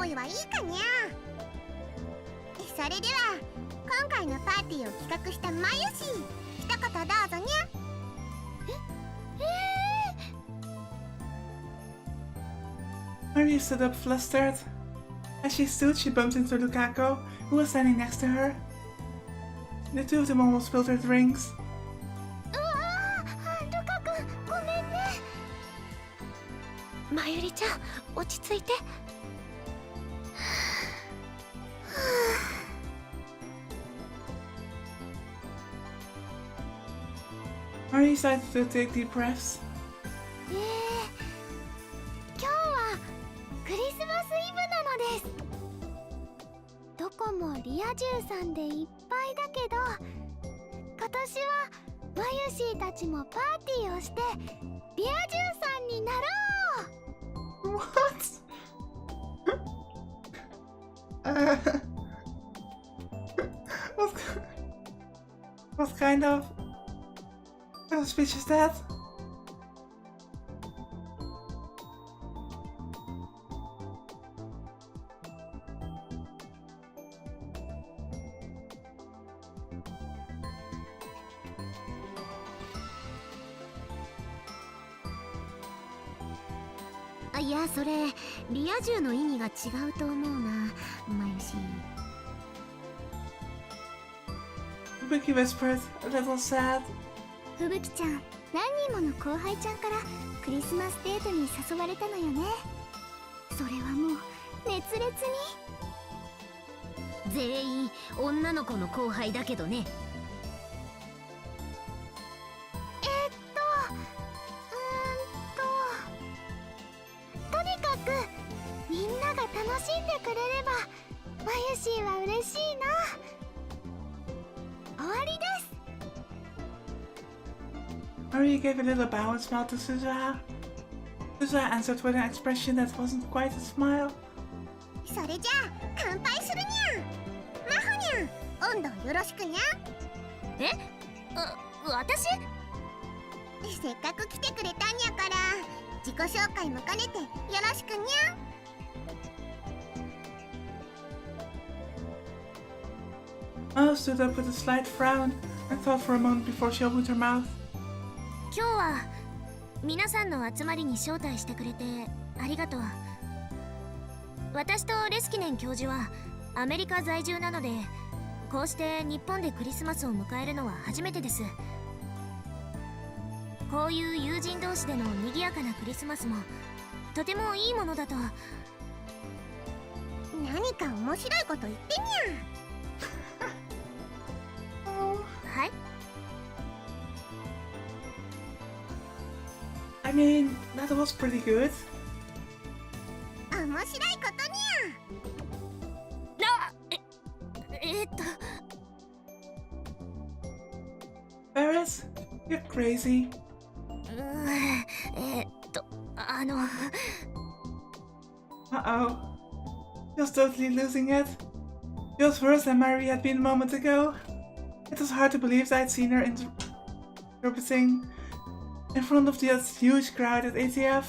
思いはいいかにゃ。それでは今回のパーティーを企画したまゆし、一言どうぞにゃ。Maria stood up flustered. As she stood, she bumped into Lukaku, who was standing next to her. The two of them almost spilled their drinks. うわー、ルカ君、ごめんね。まゆりちゃん、落ち着いて。Maria started to take deep breaths. 今日はクリスマスイブなのです。どこもリア充さんでいっぱいだけど、今年はマユシーたちもパーティーをしてリア充さんになろう。 What? What kind of speech is that? いや、それリア充の意味が違うと思うな、マユシー。 Vicky whispered, a little sad. ふぶきちゃん、何人もの後輩ちゃんからクリスマスデートに誘われたのよね。それはもう熱烈に。全員女の子の後輩だけどね。とにかくみんなが楽しんでくれればマユシーは嬉しいな。終わりです。 Maria gave a little bow and smiled to Suzuha. Suzuha answered with an expression that wasn't quite a smile. それじゃあ乾杯するにゃ。マホにゃん、温度よろしくにゃ。私？せっかく来てくれたんやから自己紹介も兼ねてよろしくにゃ。 Mao stood up with a slight frown and thought for a moment before she opened her mouth. 今日は皆さんの集まりに招待してくれてありがとう。私とレスキネン教授はアメリカ在住なので、こうして日本でクリスマスを迎えるのは初めてです。こういう友人同士での賑やかなクリスマスもとてもいいものだと。何か面白いこと言ってにゃ。はい。 I mean, that was pretty good. 面白いことにゃ。Barris, you're crazy. Uh-oh. She was totally losing it. She was worse than Mary had been a moment ago. It was hard to believe that I'd seen her interpreting in front of that huge crowd at ATF.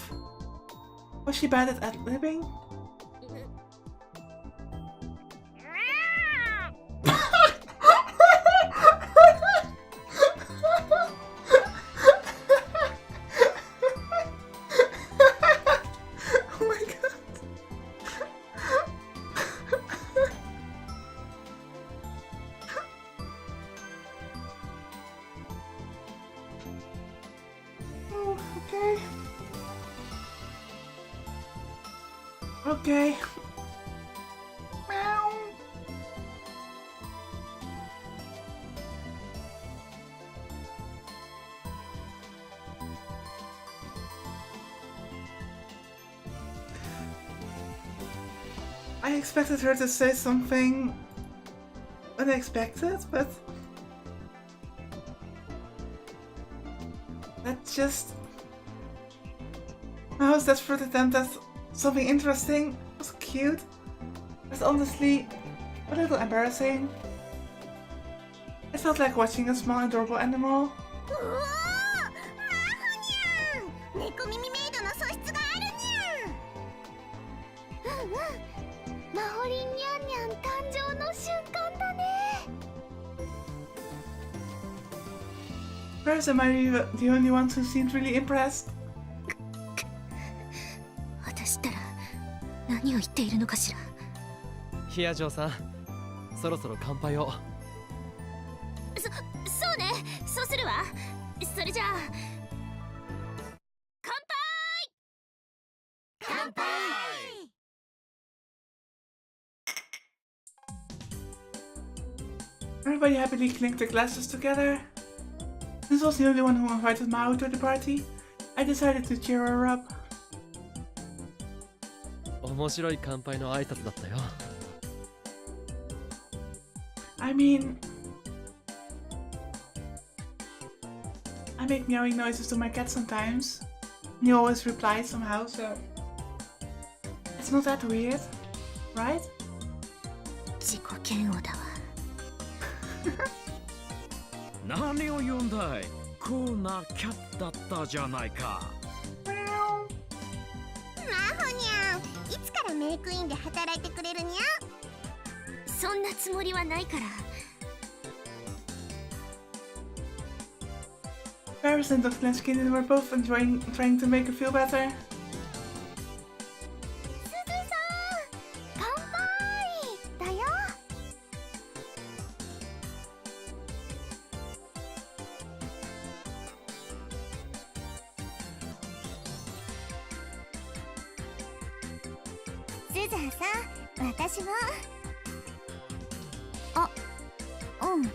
Was she bad at ad-libbing? Oh my god. Oh, okay. Okay. Meow. I expected her to say something unexpected, but that's just... I was desperate attempt at something interesting. It was cute. It's honestly a little embarrassing. It felt like watching a small adorable animal. 猫耳メイドの素質があるにゃ。マホリンニャンニャン誕生の瞬間だね。 First, am I the only one who seemed really impressed? 私ったら何を言っているのかしら。ヒヤジョーさん、そろそろ乾杯を。そうね、そうするわ。それじゃあ乾杯。乾杯。Everybody happily clinked their glasses together. Since I was the only one who invited Mao to the party, I decided to cheer her up. 面白い乾杯の挨拶だったよ。I mean, I make meowing noises to my cat sometimes, and he always replies somehow, so it's not that weird, right? 自己嫌悪だわ。何を言うんだい。クールなキャットだったじゃないか。マホニャン、いつからメイクインで働いてくれるにゃ。そんなつもりはないから。Paris and Dr. Lansky were both trying to make her feel better. すずさん、乾杯だよ。スザンさん、私も。あ、うん。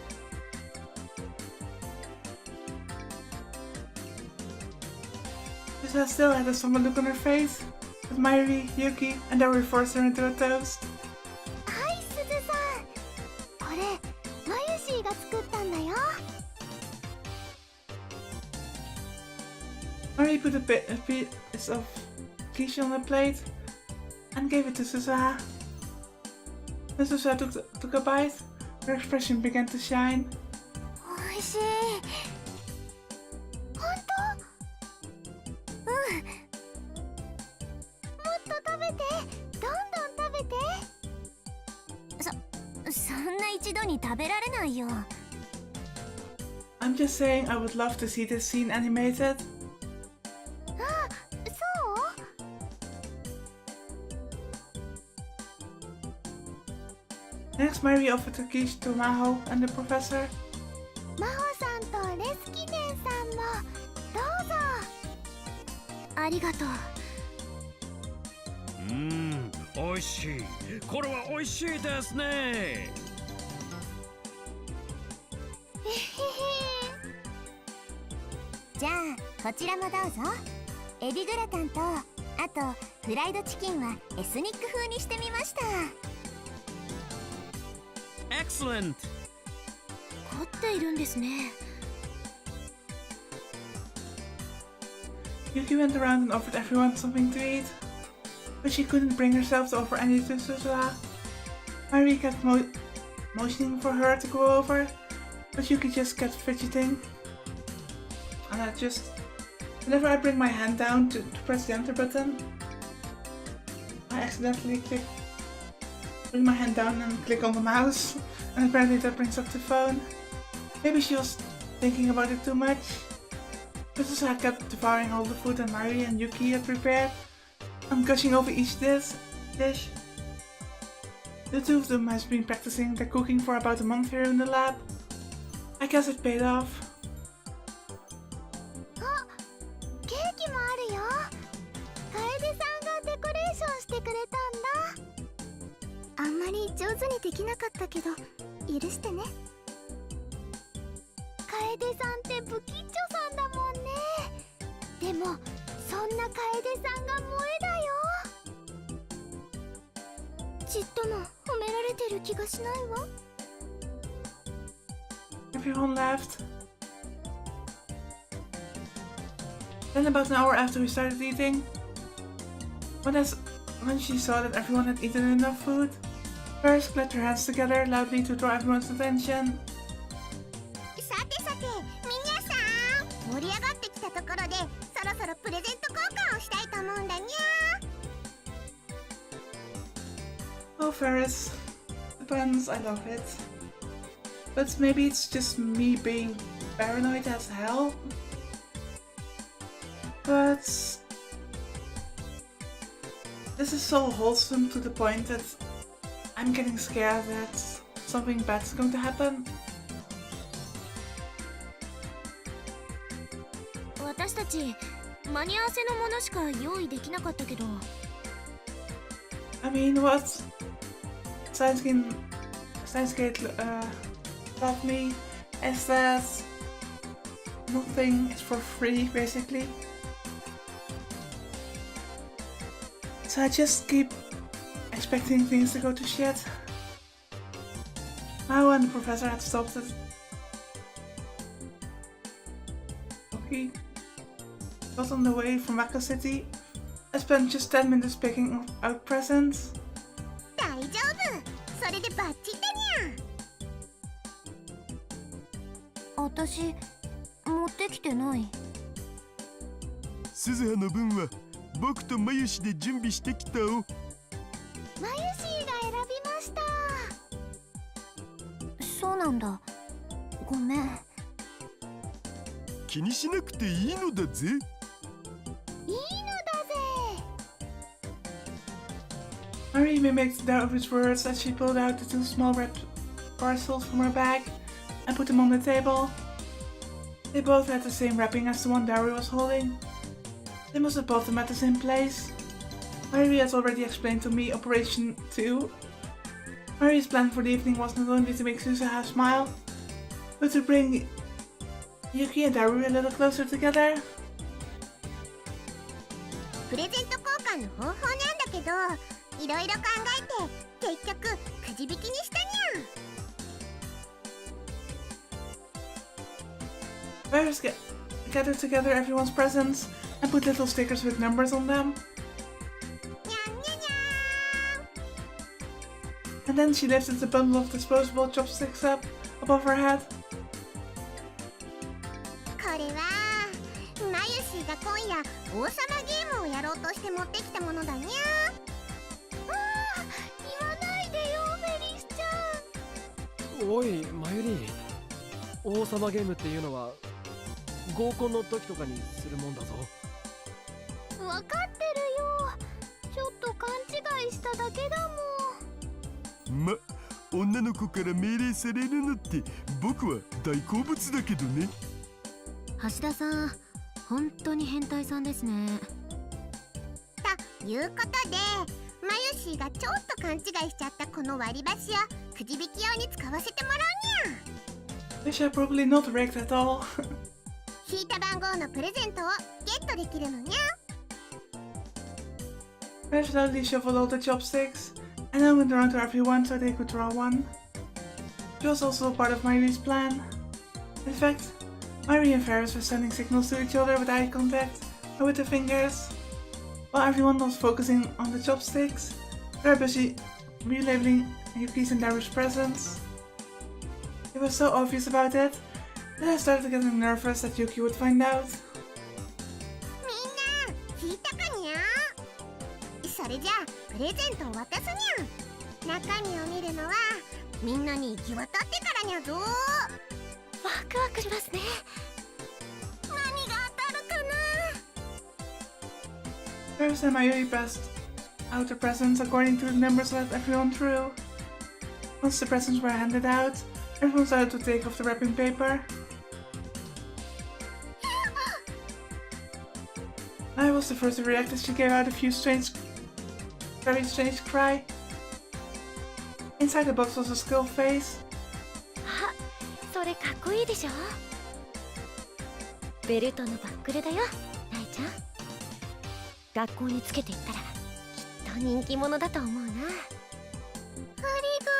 Lisa still had a somber look on her face, but Mairi, Yuki, and Daru forced her into a toast. はい、すずさん。これ、マユシーが作ったんだよ。Mairi put a piece of quiche on a plate and gave it to Suzuha. When Suzuha took a bite, her expression began to shine. おいしい。本当？うん。もっと食べて。どんどん食べて。そんな一度に食べられないよ。I'm just saying I would love to see this scene animated. あ、そう？ Next, Mairi offered the quiche to Maho and the professor. マホさんとレスキネンさんもどうぞ。ありがとう。おいしい。これはおいしいですね。えへへ。じゃあこちらもどうぞ。エビグラタンと、あとフライドチキンはエスニック風にしてみました。Excellent。凝っているんですね。Yuki went around and offered everyone something to eat, but she couldn't bring herself to offer any to Suzuha. Mairi kept motioning for her to go over, but Yuki just kept fidgeting. And whenever I bring my hand down to press the enter button, I accidentally bring my hand down and click on the mouse, and apparently that brings up the phone. Maybe she was thinking about it too much. Suzuha kept devouring all the food that Mairi and Yuki had prepared, and gushing over each dish. The two of them has been practicing their cooking for about a month here in the lab. I guess it paid off. あ、ケーキもあるよ。楓さんがデコレーションしてくれたんだ。あんまり上手にできなかったけど許してね。楓さんって不吉祥さんだもんね。でもそんな楓さんが萌えだよ。ちっとも褒められてる気がしないわ。Everyone laughed. Then about an hour after we started eating, when she saw that everyone had eaten enough food, Paris clapped her hands together loudly to draw everyone's attention. さてさて、皆さん盛り上がってきたところでそろそろプレゼント交換をしたいと思うんだにゃ。Oh Ferris. The puns, I love it. But maybe it's just me being paranoid as hell. But this is so wholesome to the point that I'm getting scared that something bad is going to happen. 私たち間に合わせのものしか用意できなかったけど。I mean, what Steins taught me is that nothing is for free, basically. So I just keep expecting things to go to shit. Now when the professor had stopped it. Okay. Got on the way from Mako City. I spent just 10 minutes picking out presents. 大丈夫。それでバッチリだにゃ。私持ってきてない。鈴葉の分は僕とまゆしで準備してきたお。まゆしが選びました。そうなんだ。ごめん。気にしなくていいのだぜ。いいのだぜ。Marie mimicked Darwin's words as she pulled out the two small red parcels from her bag and put them on the table. They both had the same wrapping as the one Darwin was holding. They must have bought them at the same place. Marie has already explained to me Operation 2. Marie's plan for the evening was not only to make Suzuha smile, but to bring Yuki and Darwin a little closer together. プレゼント交換の方法なんだけど、いろいろ考えて結局くじ引きにしたにゃ。Bears gathered together everyone's presents and put little stickers with numbers on them. にゃんにゃにゃ And then she lifted the bundle of disposable chopsticks up above her head. これはまゆしが今夜王様ゲームをやろうとして持ってきたものだにゃ。ああ、言わないでよメリスちゃん。おいマユリ、王様ゲームっていうのは合コンの時とかにするもんだぞ。分かってるよ。ちょっと勘違いしただけだもん。ま、女の子から命令されるのって僕は大好物だけどね。橋田さん、本当に変態さんですね。ということで、まゆしがちょっと勘違いしちゃったこの割り箸をくじ引き用に使わせてもらうにゃ。 Which are probably not rigged at all. 引いた番号のプレゼントをゲットできるのにゃ。Bear slowly shuffled all the chopsticks and then went around to everyone so they could draw one. It was also part of Marie's plan. In fact, Marie and Ferris were sending signals to each other with eye contact and with their fingers. While everyone was focusing on the chopsticks, they were busy relabeling Yuki's and Darwin's presents. They were so obvious about it that I started getting nervous that Yuki would find out. みんな引いたかにゃ。それじゃあプレゼントを渡すにゃ。中身を見るのはみんなに行き渡ってからにゃぞ。ワクワクしますね。何が当たるかな。 Ferris and Mayuri passed out the presents according to the numbers that everyone drew. Once the presents were handed out, everyone started to take off the wrapping paper. I was the first to react as she gave out a very strange cry. Inside the box was a skull face. あ、それかっこいいでしょ。ベルトのバックルだよ、ナイちゃん。学校につけていったらきっと人気者だと思うな。ありが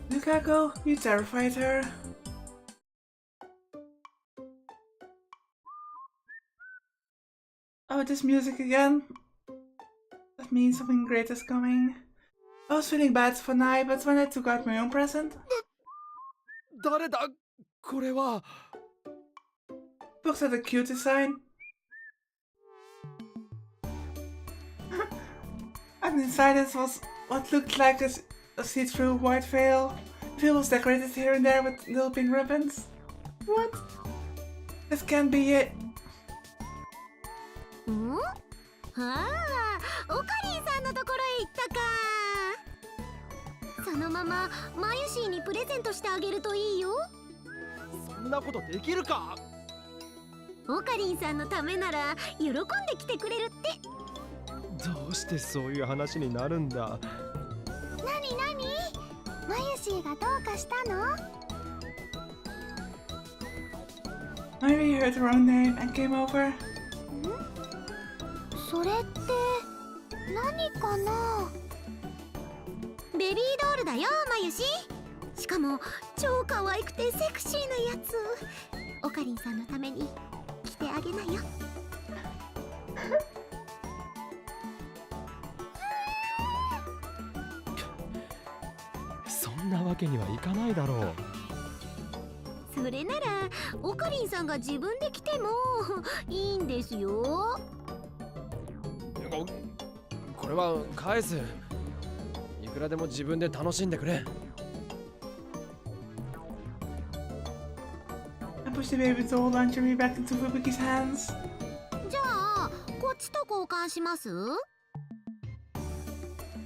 とう。 Yukako, you terrified her. Oh, this music again. That means something great is coming. I was feeling bad for Nai, but when I took out my own present, 誰だこれは。 box had a cute design. And inside it was what looked like a see-through white veil. The veil was decorated here and there with little pink ribbons. What? This can't be it. ん？ああ、オカリンさんのところへ行ったか。そのままマユシーにプレゼントしてあげるといいよ。そんなことできるか。オカリンさんのためなら喜んで来てくれるって。どうしてそういう話になるんだ。なになに？マユシーがどうかしたの？ Mayuri heard her own name and came over. それって何かな？ベビードールだよ、マユシ。しかも超可愛くてセクシーなやつ。オカリンさんのために着てあげなよ。そんなわけにはいかないだろう。それならオカリンさんが自分で着てもいいんですよ。これは返す。いくらでも自分で楽しんでくれ。I pushed the baby doll lingerie back into Fubuki's hands. じゃあこっちと交換します？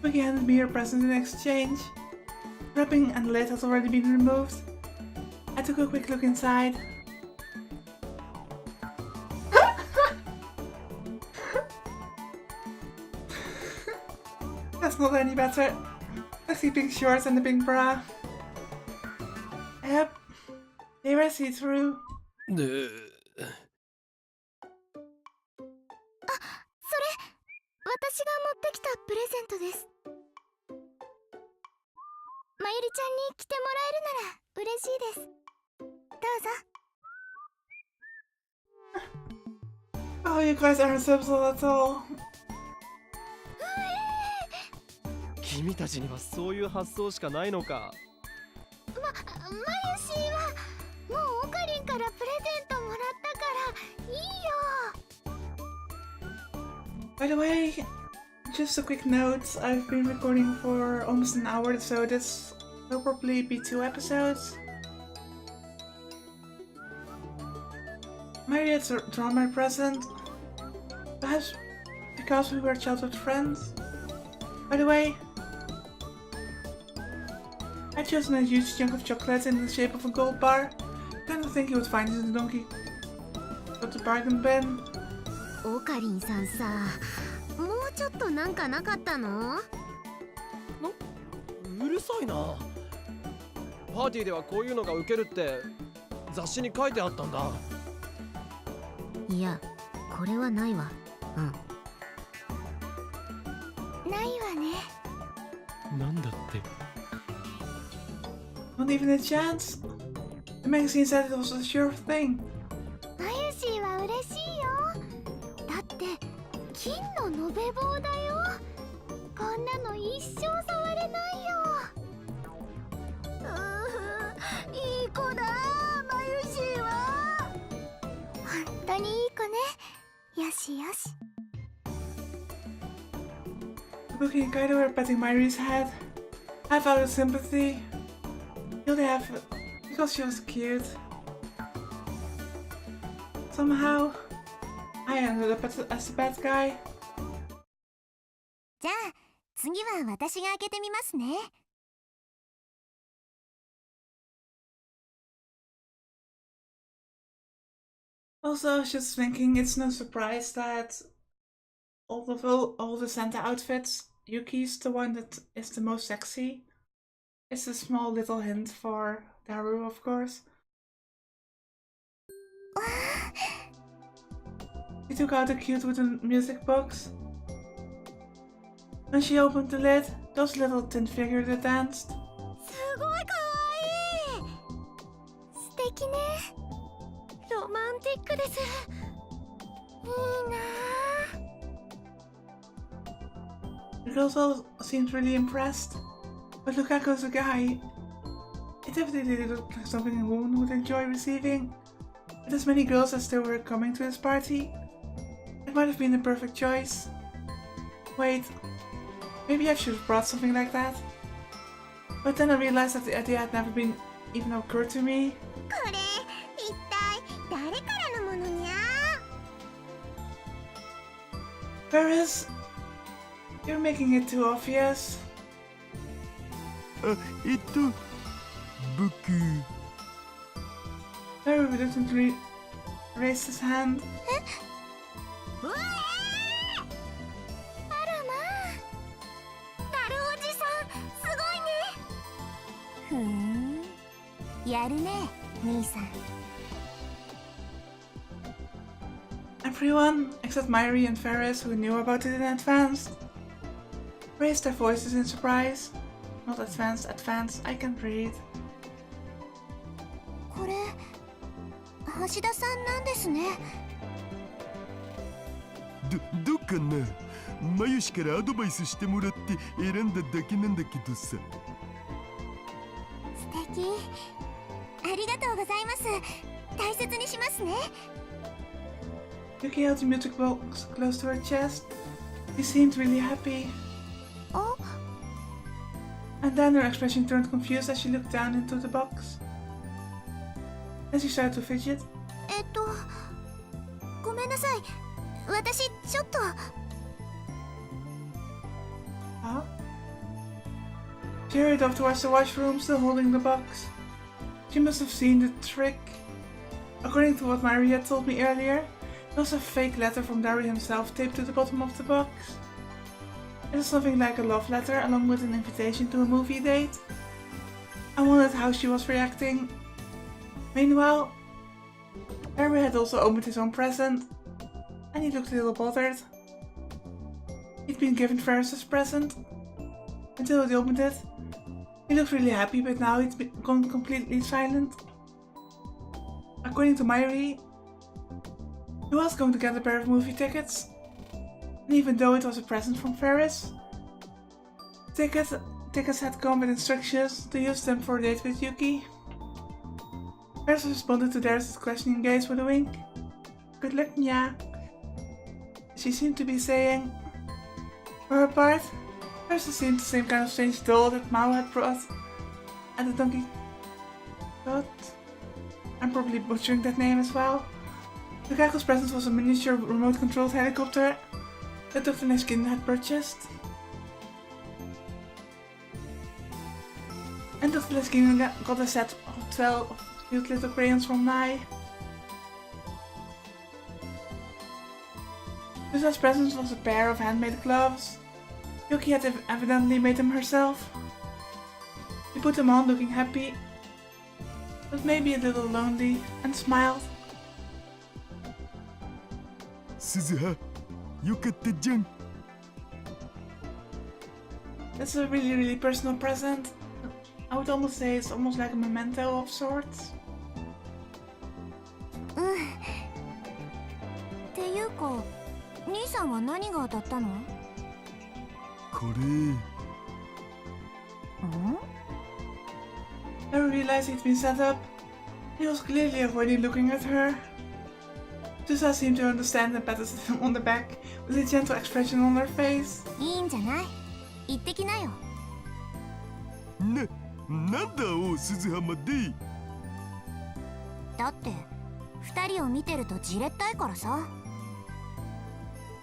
Fubuki handed me her present in exchange. The wrapping and the lid had already been removed. I took a quick look inside. That's not any better. I see pink shorts and the pink bra. Yep, they were see-through. それ、私が持ってきたプレゼントです。まゆりちゃんに着てもらえるなら嬉しいです。どうぞ。Oh, you guys aren't subtle at all. 君たちにはそういう発想しかないのか。まゆしーはもうオカリンからプレゼントもらったからいいよ。 By the way, just a quick note, I've been recording for almost an hour, so this will probably be 2 episodes. Mary had drawn my present, perhaps because we were childhood friends. By the way, I chosen a huge chunk of chocolate in the shape of a gold bar. I didn't think you would find it in the donkey but the bargain bin. オカリンさんさ、もうちょっとなんかなかったの？うるさいな。パーティーではこういうのがウケるって雑誌に書いてあったんだ。いや、これはないわ。ないわね。なんだって。Not even a chance. The magazine said it was a sure thing. マユシーは嬉しいよ。だって金の延べ棒だよ。こんなの一生触れないよ。いい子だ、マユシーは。本当にいい子ね。よしよし。 Fubuki and Kaido were patting Mayuri's head, half out of sympathy, really half because she was cute. Somehow, I ended up as the bad guy. じゃあ次は私が開けてみますね。Also, I was just thinking it's no surprise that all the Santa outfits, Yuki's the one that is the most sexy. It's a small little hint for Daru, of course. She took out a cute wooden music box. When she opened the lid, those little tin figures that danced. すごいかわいい。素敵ね。ロマンティックです。いいな。 The girls all seemed really impressed, but Lukaku's a guy. It definitely looked like something a woman would enjoy receiving. With as many girls as there were coming to his party, it might have been a perfect choice. Wait, Maybe I should have brought something like that. But then I realized that the idea had never been even occurred to me. これ一体誰からのものにゃ？ Ferris, you're making it too obvious. あ、僕 Very reluctantly raised his hand. うわあらまあ、ダルおじさんすごいね。ふーん、やるね、兄さん。 Everyone, except Myri and Ferris, who knew about it in advance, raised their voices in surprise. Not advance, I can't read. これ橋田さんなんですね。どうかな。マユシからアドバイスしてもらって選んだだけなんだけどさ。素敵。ありがとうございます。大切にしますね。 Yuki held the music box close to her chest. She seemed really happy. あ、 And then her expression turned confused as she looked down into the box. Then she started to fidget. ごめんなさい。私ちょっと。 Huh? She hurried off towards the washroom, still holding the box. She must have seen the trick. According to what Myri had told me earlier, there was a fake letter from Darry himself taped to the bottom of the box. It was something like a love letter along with an invitation to a movie date. I wondered how she was reacting. Meanwhile, Darry had also opened his own present, and he looked a little bothered. He'd been given Ferris's present. Until he opened it, he looked really happy, but now he'd gone completely silent. According to Myri, he was going to get a pair of movie tickets. And even though it was a present from Ferris, tickets had come with instructions to use them for a date with Yuki. Ferris responded to Darius' questioning gaze with a wink. Good luck, Nya. She seemed to be saying. For her part, Ferris seemed the same kind of strange doll that Mao had brought at the donkey. But I'm probably butchering that name as well. Lukaku's present was a miniature remote-controlled helicopter that Dr. Neshkin had purchased. And Dr. Neshkin got a set of 12 cute little crayons from Nai. Lusa's present was a pair of handmade gloves. Yuki had evidently made them herself. She put them on looking happy, but maybe a little lonely, and smiled. 鈴葉、よかったじゃん。 That's a really personal present. I would almost say it's almost like a memento of sorts. っていうか、兄さんは何が当たったの？これ。I realized he'd been set up. He was clearly avoiding looking at her. Susa seemed to understand and patted him on the back with a gentle expression on her face. いいんじゃない？行ってきなよ。なんだお鈴葉まで。だって二人を見てるとじれったいからさ。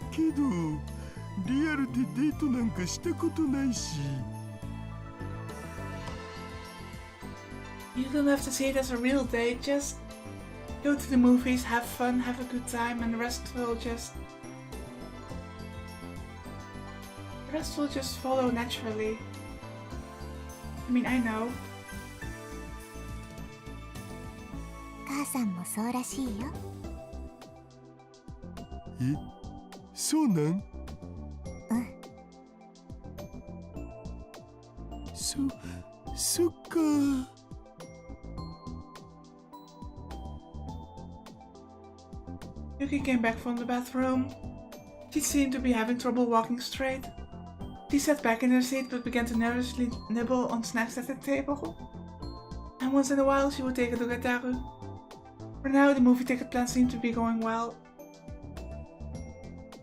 けどリアルでデートなんかしたことないし。You don't have to see it as a real date, just go to the movies, have fun, have a good time, and the rest will just follow naturally. I mean, I know. 母さんもそうらしいよ。え、そうなん？うん。そっか。Yuki came back from the bathroom. She seemed to be having trouble walking straight. She sat back in her seat but began to nervously nibble on snacks at the table. And once in a while she would take a look at Daru. For now the movie ticket plan seemed to be going well.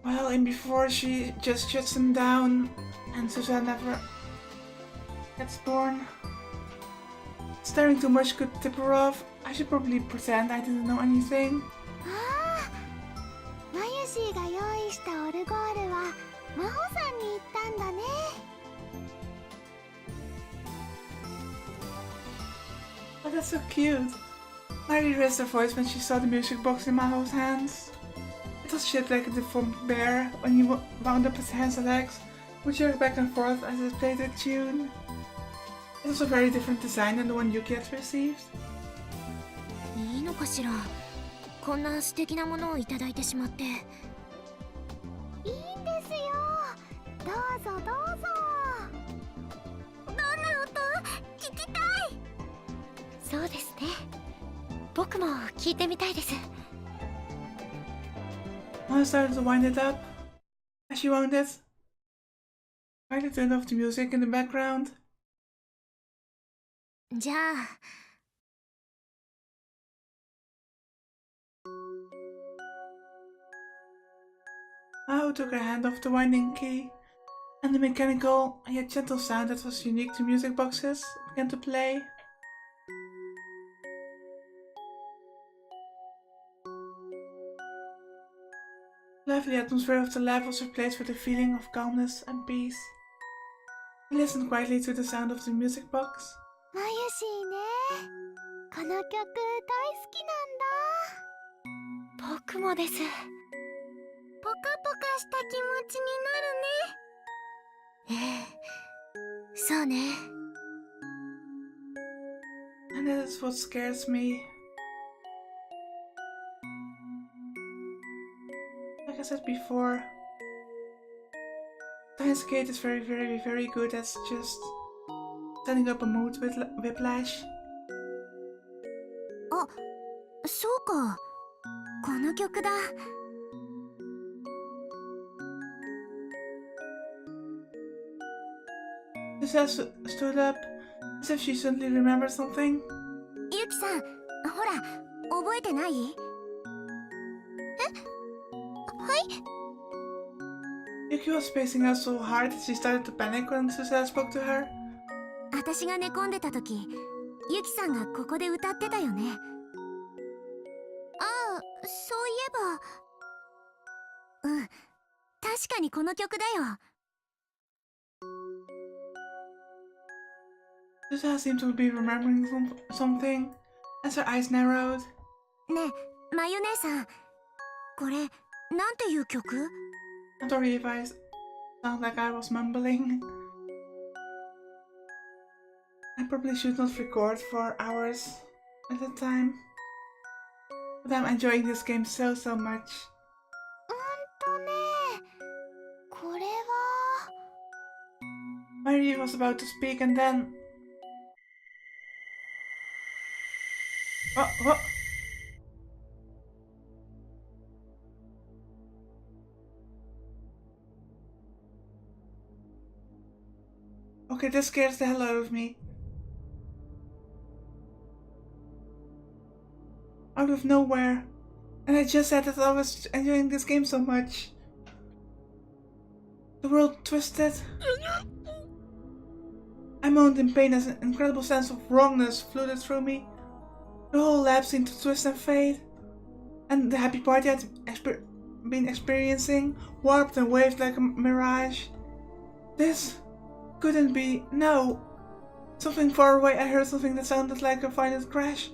Well, and before she just shuts them down, and Suzanne never gets born. Staring too much could tip her off. I should probably pretend I didn't know anything. ああ、マユシーが用意したオルゴールは真帆さんに行ったんだね。Oh, that's so cute. Mary raised her voice when she saw the music box in Maho's hands. It was shaped like a deformed bear when he wound up his hands and legs, which jerked back and forth as it played a tune. It was a very different design than the one Yuki had received. いいのかしら、こんな素敵なものをいただいてしまって。いいんですよ、どうぞどうぞ。どんな音聞きたい。そうですね、僕も聞いてみたいです。Mom started to wind it up. As she wound it, Riley turned off the music in the background. じゃあ。Mao took her hand off the winding key, and the mechanical yet gentle sound that was unique to music boxes began to play. The lively atmosphere of the lab was replaced with a feeling of calmness and peace. He listened quietly to the sound of the music box. マユシーね、この曲大好きなんだ。僕もです。ポカポカした気持ちになるね。ええ、そうね。And that is what scares me. Like I said before, Steins is very good at just setting up a mood with whiplash. あ、そうか。この曲だ。Lisa stood up as if she suddenly remembered something. ユキさん、ほら、覚えてない？え？はい？ Yuki was spacing out so hard that she started to panic when Susa spoke to her. 私が寝込んでた時、ユキさんがここで歌ってたよね。ああ、そういえば。うん、確かにこの曲だよ。Susa seemed to be remembering something as her eyes narrowed. ねえ、まゆ姉さん、これ、なんていう曲？ I'm sorry if I sound like I was mumbling. I probably should not record for hours at a time. But I'm enjoying this game so much. これは。Mary was about to speak and then... What? Okay, this scares the hell out of me. Out of nowhere. And I just said that I was enjoying this game so much. The world twisted. I moaned in pain as an incredible sense of wrongness flooded through me. The whole lab seemed to twist and fade. And the happy party I'd been experiencing warped and waved like a mirage. This couldn't be. No. Something far away, I heard something that sounded like a violent crash.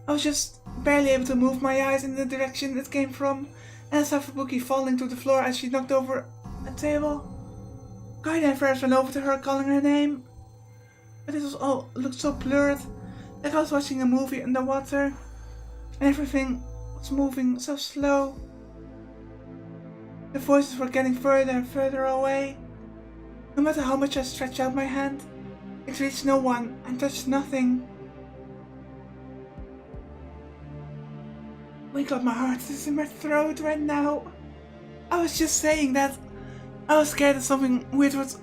I was just barely able to move my eyes in the direction it came from, and I saw Fubuki falling to the floor as she knocked over a table. Kaide and Ferris ran over to her, calling her name. But it was all looked so blurred, like I was watching a movie underwater, and everything was moving so slow. The voices were getting further and further away. No matter how much I stretched out my hand, it reached no one and touched nothing. Oh my god, my heart is in my throat right now. I was just saying that I was scared that something weird was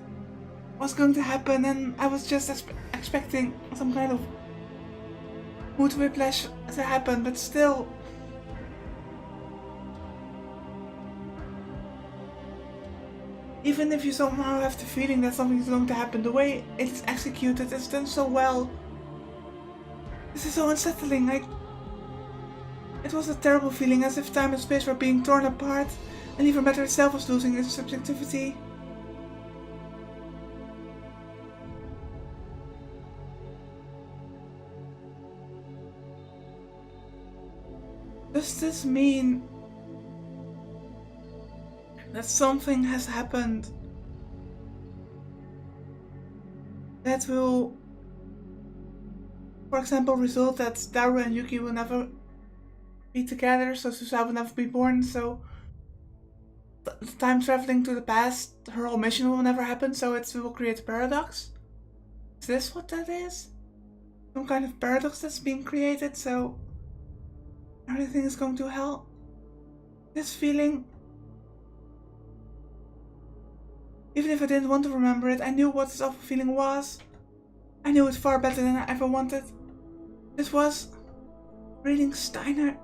going to happen, and I was just expecting some kind of mood whiplash to happen, but still, Even if you somehow have the feeling that something is going to happen, the way it's executed is done so well. This is so unsettling. It was a terrible feeling, as if time and space were being torn apart, and even matter itself was losing its subjectivity. Does this mean that something has happened that will, for example, result that Daru and Yuki will never be together, so Susa will never be born, so time traveling to the past, her whole mission will never happen, so it will create a paradox? Is this what that is? Some kind of paradox that's being created, so everything is going to hell? This feeling, even if I didn't want to remember it, I knew what this awful feeling was. I knew it far better than I ever wanted. This was reading Steiner.